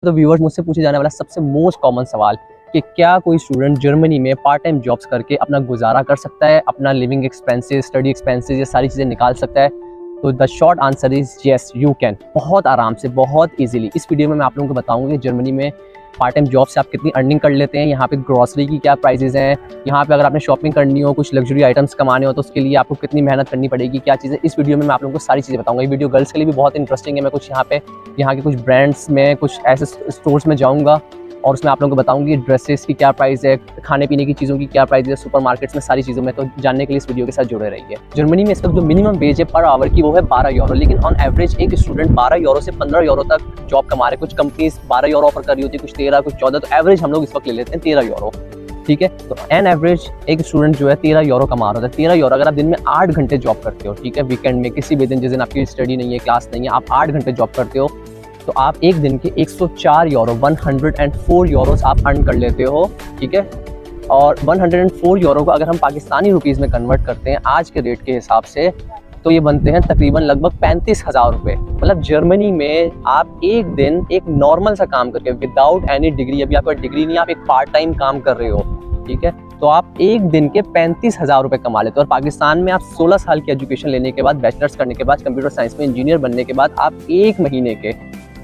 तो व्यूअर्स, मुझसे पूछे जाने वाला सबसे मोस्ट कॉमन सवाल कि क्या कोई स्टूडेंट जर्मनी में पार्ट टाइम जॉब्स करके अपना गुजारा कर सकता है, अपना लिविंग एक्सपेंसेस, स्टडी एक्सपेंसेस, ये सारी चीज़ें निकाल सकता है। तो the short answer is yes, you can. बहुत आराम से, बहुत इजीली इस वीडियो में मैं आप लोगों को बताऊंगा कि जर्मनी में पार्ट टाइम जॉब से आप कितनी अर्निंग कर लेते हैं, यहाँ पे ग्रॉसरी की क्या प्राइसेस हैं, यहाँ पे अगर आपने शॉपिंग करनी हो, कुछ लग्जरी आइटम्स कमाने हो तो उसके लिए आपको कितनी मेहनत करनी पड़ेगी, क्या चीज़ें। इस वीडियो में मैं आप लोगों को सारी चीज़ें बताऊंगा। ये वीडियो गर्ल्स के लिए भी बहुत इंटरेस्टिंग है। मैं कुछ यहाँ के कुछ ब्रांड्स में, कुछ ऐसे स्टोर्स में जाऊँगा और उसमें आप लोगों को बताऊंगी ड्रेसेस की क्या प्राइस है, खाने पीने की चीज़ों की क्या प्राइस है, सुपर मार्केट्स में सारी चीज़ों में। तो जानने के लिए इस वीडियो के साथ जुड़े रहिए। जर्मनी में इस वक्त जो मिनिमम वेज है पर आवर की वो है 12 यूरो, लेकिन ऑन एवरेज एक स्टूडेंट 12 यूरो से 15 यूरो तक जॉब कमा रहे हैं। कुछ कंपनीज 12 यूरो ऑफर कर रही होती है, कुछ 13, कुछ 14, तो एवरेज हम लोग इस वक्त ले लेते हैं 13 यूरो। ठीक है, तो एन एवरेज एक स्टूडेंट जो है 13 यूरो कमा रहा है। 13 यूरो अगर आप दिन में 8 घंटे जॉब करते हो, ठीक है, वीकेंड में किसी भी दिन जिस दिन आपकी स्टडी नहीं है, क्लास नहीं है, आप 8 घंटे जॉब करते हो, तो आप एक दिन के 104 यूरो 104 यूरोस आप अर्न कर लेते हो। ठीक है, और 104 यूरो को अगर हम पाकिस्तानी रुपीज़ में कन्वर्ट करते हैं आज के रेट के हिसाब से, तो ये बनते हैं तकरीबन लगभग 35,000 रुपये। मतलब जर्मनी में आप एक दिन एक नॉर्मल सा काम करके, विदाउट एनी डिग्री, अभी आपका डिग्री नहीं, आप एक पार्ट टाइम काम कर रहे हो, ठीक है, तो आप एक दिन के 35,000 रुपये कमा लेते हो। और पाकिस्तान में आप 16 साल की एजुकेशन लेने के बाद, बैचलर्स करने के बाद, कंप्यूटर साइंस में इंजीनियर बनने के बाद, आप एक महीने के,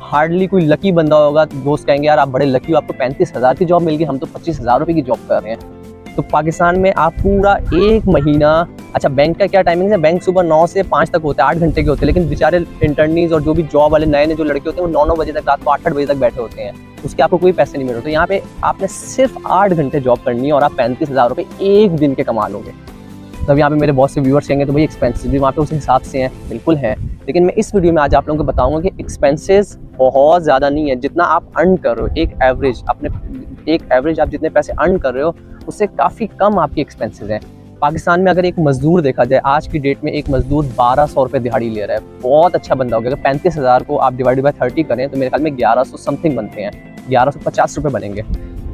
हार्डली कोई लकी बंदा होगा दोस्त कहेंगे यार आप बड़े लकी हो, आपको 35,000 की जॉब मिल गई, हम तो 25,000 रुपये की जॉब कर रहे हैं। तो पाकिस्तान में आप पूरा एक महीना, अच्छा बैंक का क्या टाइमिंग है, बैंक सुबह 9 से 5 तक होते हैं, 8 घंटे के होते हैं, लेकिन बेचारे इंटर्नीज और जो भी जॉब वाले नए नए जो लड़के होते हैं वो 9-9 बजे तक, रात को 8-8 बजे तक बैठे होते हैं, उसके आपको कोई पैसे नहीं मिल रहे। तो यहाँ पे आपने सिर्फ 8 घंटे जॉब करनी है और आप 35,000 रुपये एक दिन के कमा लोगे। तब यहाँ पे मेरे बहुत से व्यूअर्स कहेंगे तो भाई एक्सपेंसेस भी वहाँ पे उस हिसाब से हैं, बिल्कुल है, लेकिन मैं इस वीडियो में आज आप लोगों को बताऊंगा कि एक्सपेंसेस बहुत ज़्यादा नहीं है। जितना आप अर्न कर रहे हो, एक एवरेज आप जितने पैसे अर्न कर रहे हो उससे काफ़ी कम आपके एक्सपेंसेस हैं। पाकिस्तान में अगर एक मजदूर देखा जाए, आज की डेट में एक मजदूर 1200 रुपये दिहाड़ी ले रहा है, बहुत अच्छा बंदा हो गया। अगर 35,000 को आप डिवाइड बाय 30 करें तो मेरे ख्याल में 1100 समथिंग बनते हैं, 1150 रुपये बनेंगे।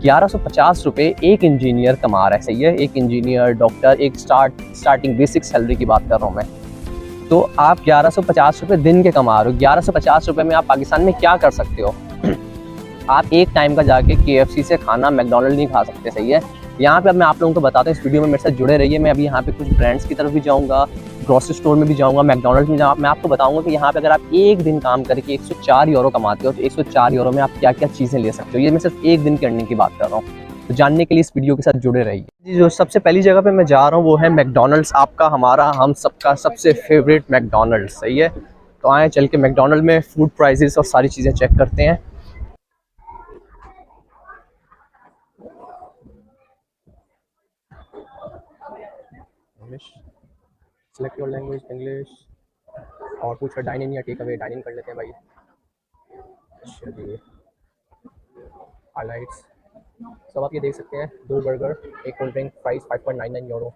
1150 रुपये एक इंजीनियर कमा रहा है, सही है, एक इंजीनियर, डॉक्टर, एक स्टार्टिंग बेसिक सैलरी की बात कर रहा हूँ मैं। तो आप 1150 रुपये दिन के कमा रहे हो। 1150 रुपये में आप पाकिस्तान में क्या कर सकते हो? आप एक टाइम का जाके KFC से खाना, मैकडोनल्ड नहीं खा सकते, सही है। यहाँ पे अब मैं आप लोगों को बताता हूँ, इस वीडियो में मेरे साथ जुड़े रहिए। मैं अभी यहाँ पे कुछ ब्रांड्स की तरफ भी जाऊँगा, ग्रोसरी स्टोर में भी जाऊँगा, मैकडोनल्ड में जाऊँगा। मैं आपको बताऊँगा कि यहाँ पे अगर आप एक दिन काम करके 104 यूरो कमाते हो तो 104 यूरो में आप क्या क्या चीज़ें ले सकते हो। ये मैं सिर्फ एक दिन की अर्निंग की बात कर रहा हूँ। तो जानने के लिए इस वीडियो के साथ जुड़े रहिए। जो सबसे पहली जगह पे मैं जा रहा हूँ वो है मैकडोनल्ड्स, आपका, हमारा, हम सबका सबसे फेवरेट मैकडोनल्ड्स, सही है। तो आए चल के मैकडोनल्ड में फूड प्राइसेस और सारी चीज़ें चेक करते हैं। सेलेक्ट योर लैंग्वेज, इंग्लिश, और कुछ डाइन इन या टेक अवे। डाइन इन कर लेते हैं भाई। चलिए, हाइलाइट्स सब आप ये देख सकते हैं। 2 बर्गर, एक कोल्ड ड्रिंक, प्राइस 5.99 यूरो,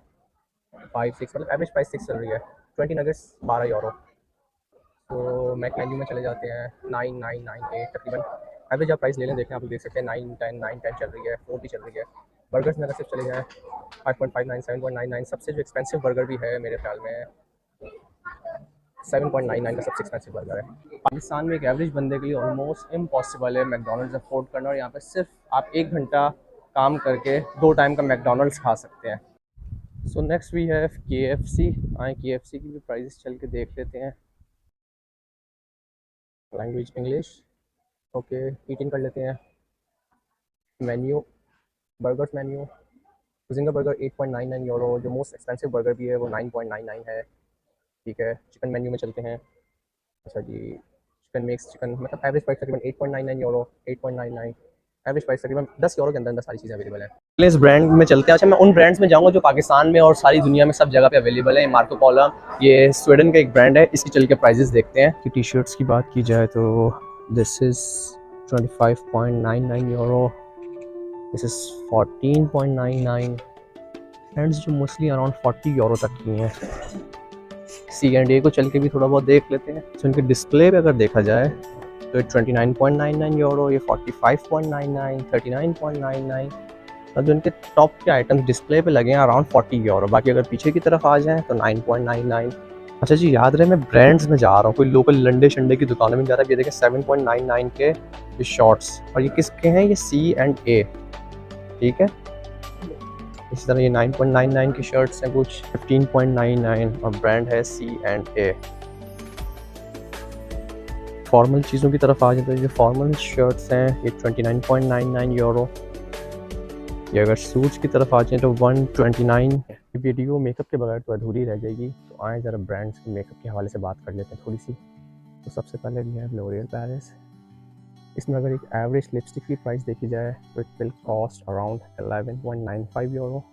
5-6, मतलब एवरेज प्राइस 6 चल रही है। 20 नगेट्स 12 यूरो। तो मैक मेन्यू में चले जाते हैं, 9,998 तकरीबन एवरेज आप प्राइस ले लें, देखें आप देख सकते हैं 9-10 चल रही है, 40 चल रही है। बर्गर्स में अगर सिर्फ चले जाएँ 5.59, 7.99, सबसे जो एक्सपेंसिव बर्गर भी है मेरे ख्याल में 7.99 का सबसे एक्सपेंसिव बर्गर है। पाकिस्तान में एक एवरेज बंदे के लिए ऑलमोस्ट इम्पॉसिबल है मैकडोनल्ड्स अफोर्ड करना, और यहाँ पे सिर्फ आप 1 घंटा काम करके 2 टाइम का मैकडोनल्ड्स खा सकते हैं। So next we have KFC। आए KFC की भी प्राइसेस चल के देख लेते हैं। लैंग्वेज इंग्लिश, ओके, ईटिंग कर लेते हैं। Menu, burgers menu, ginger burger 8.99 euro, जो मोस्ट एक्सपेंसिव बर्गर भी है वो 9.99 है, ठीक है। चिकन मेन्यू में चलते हैं। अच्छा जी, चिकन मिक्स चिकन, मतलब एवरेज प्राइस तकरीबन 8.99 यूरो, 8.99 एवरेज प्राइस, तकरीबन 10 यूरो के अंदर अंदर सारी चीज़ें अवेलेबल है। इस ब्रांड में चलते हैं। अच्छा, मैं उन ब्रांड्स में जाऊँगा जो पाकिस्तान में और सारी दुनिया में सब जगह पे अवेलेबल है। मार्को पोलो, ये स्वीडन का एक ब्रांड है, इसकी चल के प्राइजेस देखते हैं। कि टी शर्ट्स की बात की जाए तो this is 25.99 euro, this is 14.99, brands जो मोस्टली अराउंड 40 यूरो तक की हैं। C&A को चल के भी थोड़ा बहुत देख लेते हैं। तो इनके डिस्प्ले पे अगर देखा जाए तो 29.99 यूरो, ये 45.99, 39.99, और जो इनके टॉप के आइटम्स डिस्प्ले पे लगे हैं अराउंड 40 यूरो। बाकी अगर पीछे की तरफ आ जाएँ तो 9.99, अच्छा जी, याद रहे मैं ब्रांड्स में जा रहा हूँ, कोई लोकल लंडे शंडे की दुकानों में जा रहा है। ये देखें 7.99 के ये शॉर्ट्स, और ये किसके हैं? ये C&A, ठीक है। इसी तरह ये 9.99 की शर्ट्स हैं, कुछ 15.99, और ब्रांड है C&A। फॉर्मल चीज़ों की तरफ आ जाते हैं, जो फॉर्मल शर्ट्स हैं ये 29.99 यूरो। ये अगर सूट्स की तरफ आ जाए तो 129। वीडियो मेकअप के बगैर तो अधूरी रह जाएगी, तो आए ज़रा ब्रांड्स के मेकअप के हवाले से बात कर लेते हैं थोड़ी सी। तो सबसे पहले भी है लोरियल पेरिस। इसमें अगर एक एवरेज लिपस्टिक की प्राइस देखी जाए तो it will cost around 11.95 euro.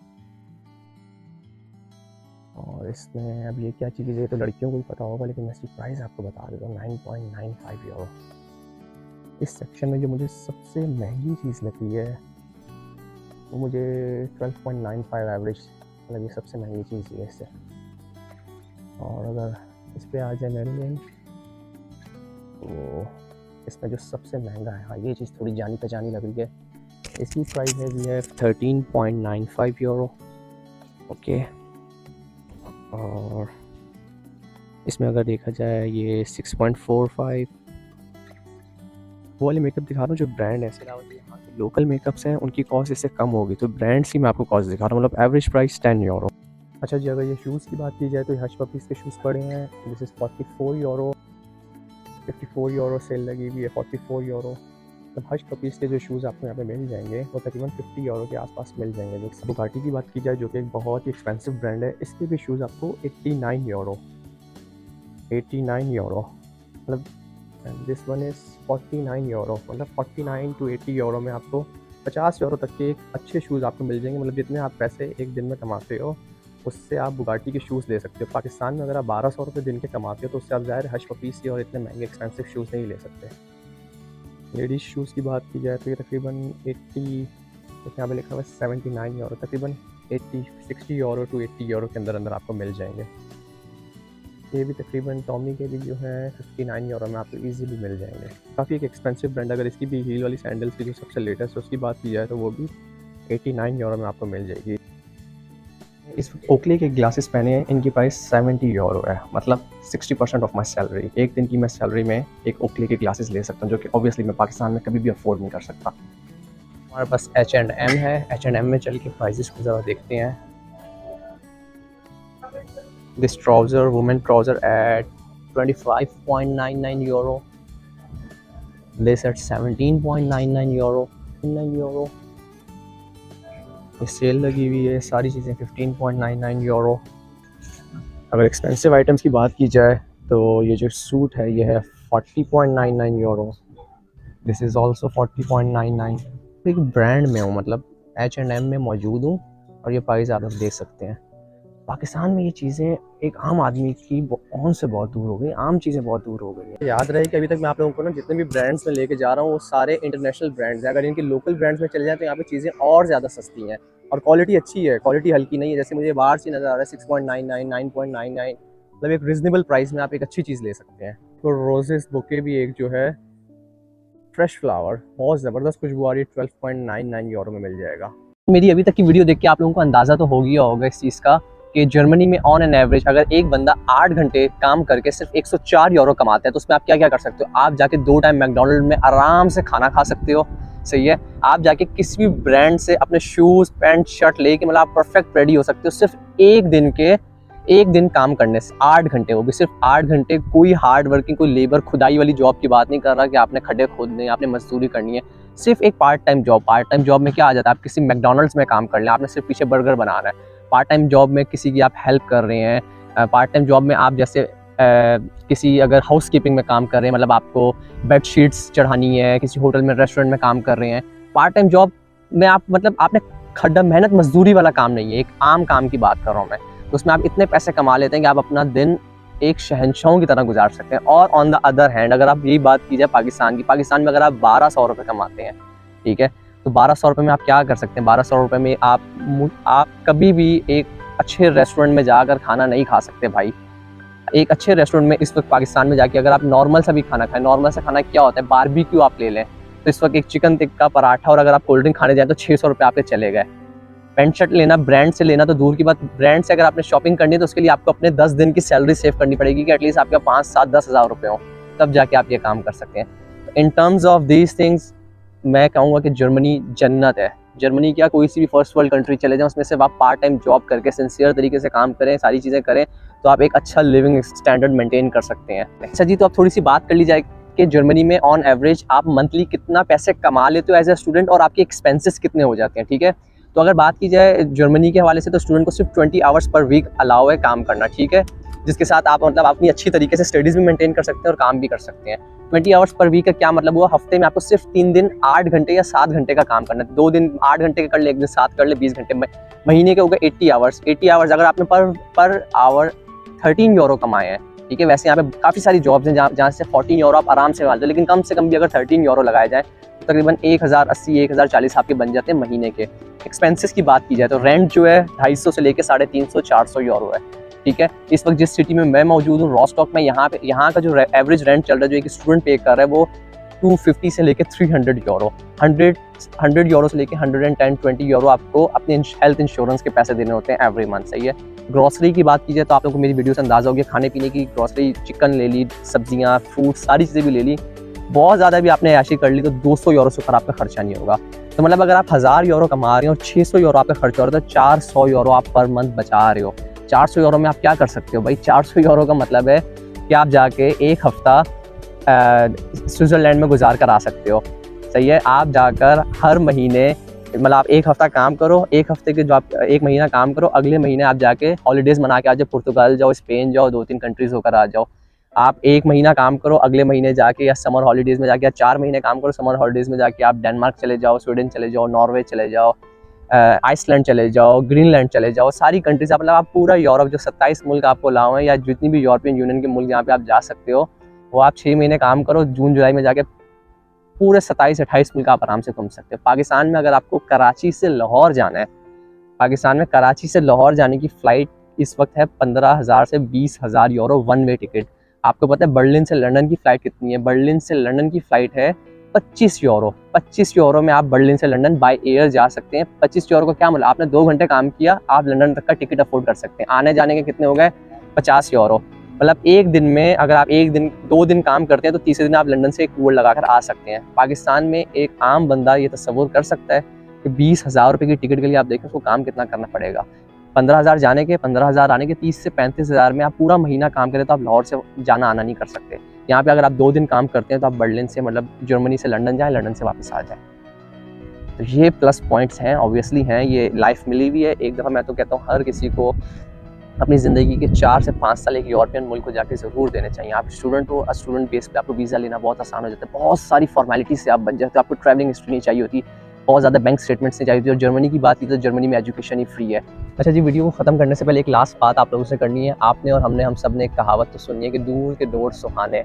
और इसमें अब ये क्या चीज़ है, तो लड़कियों को भी पता होगा, लेकिन मैं इसकी प्राइस आपको बता देता हूँ, 9.95 यूरो। इस सेक्शन में जो मुझे सबसे महंगी चीज़ लगी है वो मुझे 12.95 एवरेज, मतलब ये सबसे महंगी चीज़ है इससे। और अगर इस पर आ जाए मेरीलिन, तो इसमें जो सबसे महंगा है, हाँ ये चीज़ थोड़ी जानी पहचानी लग रही है, इसकी प्राइस है भी है 13.95 यूरो। ओके, और इसमें अगर देखा जाए ये 6.45। वो वाले मेकअप दिखा रहा हूँ जो ब्रांड है, इसके अलावा जो यहाँ के लोकल मेकअप्स हैं उनकी कॉस्ट इससे कम होगी, तो ब्रांड्स ही मैं आपको कॉस्ट दिखा रहा हूँ, मतलब एवरेज प्राइस 10 यूरो। अच्छा जी, अगर ये शूज़ की बात की जाए तो हश पपीज़ के शूज़ पड़े हैं, this is 44 euro. 54 euro sale लगी हुई है, 44 यूरो। तो हश पपीज़ के जो शूज़ आपको यहाँ पे मिल जाएंगे वो तकरीबन 50 यूरो के आसपास मिल जाएंगे। जो बुगाटी की बात की जाए जो कि एक बहुत ही एक्सपेंसिव ब्रांड है, इसके भी शूज़ आपको 89 यूरो, 89 यूरो, मतलब दिस वन इज़ 49 यूरो, मतलब 49 to 80 यूरो में आपको 50 यूरो तक के एक अच्छे शूज़ आपको मिल जाएंगे। मतलब जितने आप पैसे एक दिन में कमाते हो उससे आप बुगाटी के शूज़ ले सकते हो। पाकिस्तान में अगर आप 1200 रुपये दिन के कमाते हो तो उससे आप ज़ाहिर हश पपीस के और इतने महंगे एक्सपेंसिव शूज़ नहीं ले सकते। लेडीज़ शूज़ की बात की जाए तो ये तकरीबन 80, यहाँ पे लिखा हुआ है 79 यूरो, तकरीबन 60 यूरो to 80 यूरो के अंदर अंदर आपको मिल जाएंगे। ये भी तकरीबन टॉमी के भी जो है 59 यूरो में आपको इजीली मिल जाएंगे। काफ़ी एक एक्सपेंसिव ब्रांड। अगर इसकी भी हील वाली सैंडल्स की जो सबसे लेटेस्ट है उसकी बात की जाए तो वो भी 89 यूरो में आपको मिल जाएगी। इस ओकले के ग्लासेस पहने हैं, इनकी प्राइस 70 यूरो है, मतलब 60% ऑफ माई सैलरी। एक दिन की मैं सैलरी में एक ओकले के ग्लासेस ले सकता हूँ, जो कि ऑब्वियसली मैं पाकिस्तान में कभी भी अफोर्ड नहीं कर सकता। हमारे पास H&M है, H&M में चल के प्राइजेस को ज़रा देखते हैं। This trouser, women trouser at 25.99 euro. This at 17.99 euro. 9 euro. ये सेल लगी हुई है, सारी चीज़ें 15.99 यूरो। अगर एक्सपेंसिव आइटम्स की बात की जाए तो ये जो सूट है ये है 40.99 यूरो। This is also 40.99। एक ब्रांड में हूँ, मतलब H&M में मौजूद हूँ, और ये प्राइस आप लोग देख सकते हैं। पाकिस्तान में ये चीज़ें एक आम आदमी की ऑन से बहुत दूर हो गई, आम चीज़ें बहुत दूर हो गई हैं। याद रहे कि अभी तक मैं आप लोगों को ना जितने भी ब्रांड्स में लेके जा रहा हूँ वो सारे इंटरनेशनल ब्रांड्स हैं। अगर इनके लोकल ब्रांड्स में चले जाए तो यहाँ पे चीज़ें और ज़्यादा सस्ती हैं और क्वालिटी अच्छी है, क्वालिटी हल्की नहीं है। जैसे मुझे बाहर से नज़र आ रहा है 6.99, 9.99, मतलब एक रिजनेबल प्राइस में आप एक अच्छी चीज़ ले सकते हैं। तो रोजेस बुके भी एक जो है फ्रेश फ्लावर, बहुत ज़बरदस्त खुशबू आ रही है, 12.99 यूरो में मिल जाएगा। मेरी अभी तक की वीडियो देख के आप लोगों को अंदाज़ा तो हो गया होगा इस चीज़ का कि जर्मनी में ऑन एन एवरेज अगर एक बंदा 8 घंटे काम करके सिर्फ 104 यूरो कमाता है तो उसमें आप क्या क्या कर सकते हो। आप जाके 2 टाइम मैकडोनल्ड में आराम से खाना खा सकते हो, सही है। आप जाके किसी भी ब्रांड से अपने शूज़ पैंट शर्ट लेके मतलब आप परफेक्ट रेडी हो सकते हो सिर्फ एक दिन काम करने से। 8 घंटे, वो भी सिर्फ 8 घंटे। कोई हार्ड वर्किंग, कोई लेबर खुदाई वाली जॉब की बात नहीं कर रहा कि आपने खड्डे खोदने, आपने मजदूरी करनी है। सिर्फ एक part time job. Part time job में क्या आ जाता है, आप किसी मैकडोनल्ड्स में काम कर लें, आपने सिर्फ पीछे बर्गर बनाना है। पार्ट टाइम जॉब में किसी की आप हेल्प कर रहे हैं। पार्ट टाइम जॉब में आप जैसे किसी अगर हाउस कीपिंग में काम कर रहे हैं, मतलब आपको बेड शीट्स चढ़ानी है, किसी होटल में रेस्टोरेंट में काम कर रहे हैं। पार्ट टाइम जॉब में आप मतलब आपने खड्डा मेहनत मजदूरी वाला काम नहीं है, एक आम काम की बात कर रहा हूँ मैं। तो उसमें आप इतने पैसे कमा लेते हैं कि आप अपना दिन एक शहंशाहों की तरह गुजार सकते हैं। और ऑन द अदर हैंड अगर आप यही बात की जाए पाकिस्तान की, पाकिस्तान में अगर आप 1200 रुपये कमाते हैं, ठीक है, तो 1200 रुपये में आप क्या कर सकते हैं। 1200 रुपये में आप कभी भी एक अच्छे रेस्टोरेंट में जाकर खाना नहीं खा सकते भाई। एक अच्छे रेस्टोरेंट में इस वक्त पाकिस्तान में जाके अगर आप नॉर्मल सा भी खाना खाएं, नॉर्मल सा खाना क्या होता है, बारबेक्यू आप ले लें तो इस वक्त एक चिकन टिक्का पराठा और अगर आप कोल्ड ड्रिंक खाने जाएं तो 600 रुपये आपके चले गए। पैंट शर्ट लेना ब्रांड से लेना तो दूर की बात, ब्रांड से अगर आपने शॉपिंग करनी है तो उसके लिए आपको अपने 10 दिन की सैलरी सेव करनी पड़ेगी कि एटलीस्ट आपके 5, 7, 10 हज़ार रुपये हो, तब जाके आप ये काम कर सकते हैं। In terms of these things मैं कहूँगा कि जर्मनी जन्नत है। जर्मनी क्या, कोई सी भी फर्स्ट वर्ल्ड कंट्री चले जाएं, उसमें सिर्फ आप पार्ट टाइम जॉब करके सिंसियर तरीके से काम करें, सारी चीज़ें करें, तो आप एक अच्छा लिविंग स्टैंडर्ड मेंटेन कर सकते हैं। अच्छा जी, तो अब थोड़ी सी बात कर ली जाए कि जर्मनी में ऑन एवरेज आप मंथली कितना पैसे कमा लेते हो एज ए स्टूडेंट और आपके एक्सपेंसेस कितने हो जाते हैं, ठीक है। तो अगर बात की जाए जर्मनी के हवाले से तो स्टूडेंट को सिर्फ 20 आवर्स पर वीक अलाउ है काम करना, ठीक है, जिसके साथ आप मतलब अपनी अच्छी तरीके से स्टडीज़ भी मेंटेन कर सकते हैं और काम भी कर सकते हैं। 20 आवर्स पर वीक का क्या मतलब हुआ, हफ्ते में आपको सिर्फ 3 दिन 8 घंटे या 7 घंटे का काम करना है। 2 दिन 8 घंटे का कर ले, 1 दिन 7 कर ले, 20 घंटे। महीने के हो गए 80 आवर्स। 80 आवर्स अगर आपने पर आवर 13 यूरो कमाए हैं, ठीक है। वैसे यहाँ पे काफ़ी सारी जॉब्स हैं जहाँ से 14 यूरो आप आराम से मारते हो, लेकिन कम से कम भी अगर 13 यूरो लगाया जाए तो तकरीबन 1080 1040 आपके बन जाते हैं महीने के। एक्सपेंसेस की बात की जाए तो रेंट जो है 250 से लेकर 350 400 यूरो है, ठीक है। इस वक्त जिस सिटी में मैं मौजूद हूँ रोस्टॉक में, यहाँ का जो एवरेज रेंट चल रहा है जो एक स्टूडेंट पे कर रहा है वो 250 से लेकर 300 यूरो, 100 यूरो से लेकर 110-120 यूरो आपको अपने हेल्थ इंश्योरेंस के पैसे देने होते हैं एवरी मंथ, सही है। ग्रॉसरी की बात की जाए तो आप लोगों को मेरी वीडियो से अंदाज़ा हो गया, खाने पीने की ग्रॉसरी, चिकन ले ली, सब्जियाँ, फ्रूट, सारी चीज़ें भी ले ली। बहुत ज़्यादा भी आपने ऐशी कर ली तो 200 यूरो से ऊपर आपका खर्चा नहीं होगा। तो मतलब अगर आप 1000 यूरो कमा रहे हो, 600 यूरो आपका खर्चा हो रहा है, तो 400 यूरो आप पर मंथ बचा रहे हो। 400 यूरो में आप क्या कर सकते हो भाई? 400 यूरो का मतलब है कि आप जाके एक हफ़्ता स्विट्ज़रलैंड में गुजार कर आ सकते हो, सही है। आप जाकर हर महीने मतलब आप एक हफ़्ता काम करो, एक हफ़्ते के जो आप 1 महीना काम करो, अगले महीने आप जाके हॉलीडेज़ मना के आ जाओ, पुर्तगाल जाओ, स्पेन जाओ, 2-3 कंट्रीज़ होकर आ जाओ। आप 1 महीना काम करो, अगले महीने जाके या समर हॉलीडेज़ में जाके, या 4 महीने काम करो, समर हॉलीडेज़ में जाके आप डेनमार्क चले जाओ, स्वीडन चले जाओ, नॉर्वे चले जाओ, आइसलैंड चले जाओ, ग्रीनलैंड चले जाओ, सारी कंट्रीज मतलब आप पूरा यूरोप जो 27 मुल्क आपको अलाउ हैं या जितनी भी यूरोपियन यूनियन के मुल्क जहाँ पे आप जा सकते हो, वो आप 6 महीने काम करो, जून जुलाई में जाके पूरे 27-28 मुल्क आप आराम से घूम सकते हो। पाकिस्तान में अगर आपको कराची से लाहौर जाना है, पाकिस्तान में कराची से लाहौर जाने की फ़्लाइट इस वक्त है 15,000 से 20,000 यूरो वन वे टिकट। आपको पता है बर्लिन से लंदन की फ़्लाइट कितनी है? बर्लिन से लंदन की फ़्लाइट है 25 यूरो। 25 यूरो में आप बर्लिन से लंदन बाय एयर जा सकते हैं। 25 यूरो का क्या मतलब, आपने 2 घंटे काम किया, आप लंदन तक का टिकट अफोर्ड कर सकते हैं। आने जाने के कितने हो गए? 50 यूरो। मतलब एक दिन में अगर आप 2 दिन काम करते हैं तो तीसरे दिन आप लंदन से एक टूर लगाकर आ सकते हैं। पाकिस्तान में एक आम बंदा ये तस्वुर कर सकता है कि 20,000 रुपये की टिकट के लिए आप देखें उसको काम कितना करना पड़ेगा। 15,000 जाने के, 15,000 आने के, 30 से 35,000 में आप पूरा महीना काम करें तो आप लाहौर से जाना आना नहीं कर सकते। यहाँ पे अगर आप 2 दिन काम करते हैं तो आप बर्लिन से मतलब जर्मनी से लंदन जाएँ, लंदन से वापस आ जाएँ। तो ये प्लस पॉइंट्स हैं, ऑब्वियसली हैं, ये लाइफ मिली हुई है। एक दफ़ा मैं तो कहता हूँ हर किसी को अपनी ज़िंदगी के 4 से 5 साल एक यूरोपियन मुल्क को जाके ज़रूर देने चाहिए। आप स्टूडेंट हो, स्टूडेंट बेस पे आपको वीज़ा लेना बहुत आसान हो जाता है। बहुत सारी फॉर्मेलिटी से आप बच जाते हो, आपको ट्रैवलिंग हिस्ट्री नहीं चाहिए होती, बहुत ज़्यादा बैंक स्टेटमेंट्स नहीं चाहिए होती। और जर्मनी की बात की तो जर्मनी में एजुकेशन ही फ्री है। अच्छा जी, वीडियो को ख़त्म करने से पहले एक लास्ट बात आप लोगों से करनी है। आपने और हमने हम सब ने एक कहावत तो सुनी है कि दूर के दौर सुहाने,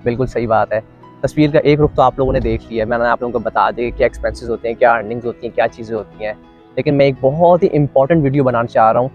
बिल्कुल सही बात है। तस्वीर का एक रुख तो आप लोगों ने देख लिया है, मैंने आप लोगों को बता दिया क्या एक्सपेंसेस होते हैं, क्या अर्निंग्स होती हैं, क्या चीज़ें होती हैं। लेकिन मैं एक बहुत ही इंपॉर्टेंट वीडियो बनाना चाह रहा हूँ।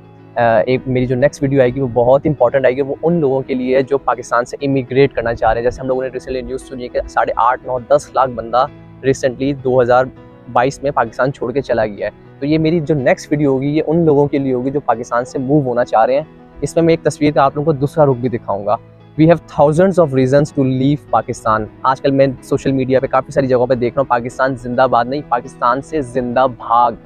एक मेरी जो नेक्स्ट वीडियो आएगी वो बहुत इंपॉर्टेंट आएगी। वो उन लोगों के लिए है जो पाकिस्तान से इमिग्रेट करना चाह रहे हैं। जैसे हम लोगों ने रिसेंटली न्यूज़ सुनी है कि 8.5, 9, 10 लाख बंदा रिसेंटली 2022 में पाकिस्तान छोड़ के चला गया है। तो ये मेरी जो नेक्स्ट वीडियो होगी ये उन लोगों के लिए होगी जो पाकिस्तान से मूव होना चाह रहे हैं। इसमें मैं एक तस्वीर का आप लोगों को दूसरा रुख भी दिखाऊंगा। We have thousands of reasons to leave Pakistan. आजकल मैं सोशल मीडिया पे काफ़ी सारी जगहों पे देख रहा हूँ पाकिस्तान जिंदाबाद नहीं, पाकिस्तान से जिंदा भाग,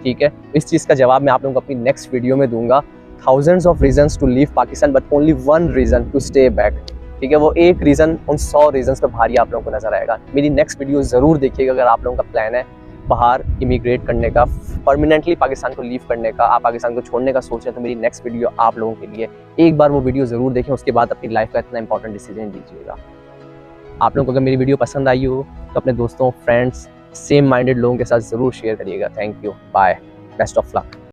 ठीक है। इस चीज़ का जवाब मैं आप लोगों को अपनी नेक्स्ट वीडियो में दूंगा। Thousands of reasons to leave Pakistan but only one reason to stay back, ठीक है। वो एक रीज़न उन 100 रीजन्स पे भारी आप लोगों को नजर आएगा। मेरी नेक्स्ट वीडियो ज़रूर देखिएगा अगर आप लोगों का प्लान है बाहर इमिग्रेट करने का, परमानेंटली पाकिस्तान को लीव करने का, आप पाकिस्तान को छोड़ने का सोच रहे हैं तो मेरी नेक्स्ट वीडियो आप लोगों के लिए। एक बार वो वीडियो ज़रूर देखें, उसके बाद अपनी लाइफ का इतना इंपॉर्टेंट डिसीजन लीजिएगा। आप लोगों को अगर मेरी वीडियो पसंद आई हो तो अपने दोस्तों, फ्रेंड्स, सेम माइंडेड लोगों के साथ ज़रूर शेयर करिएगा। Thank you, bye, best of luck.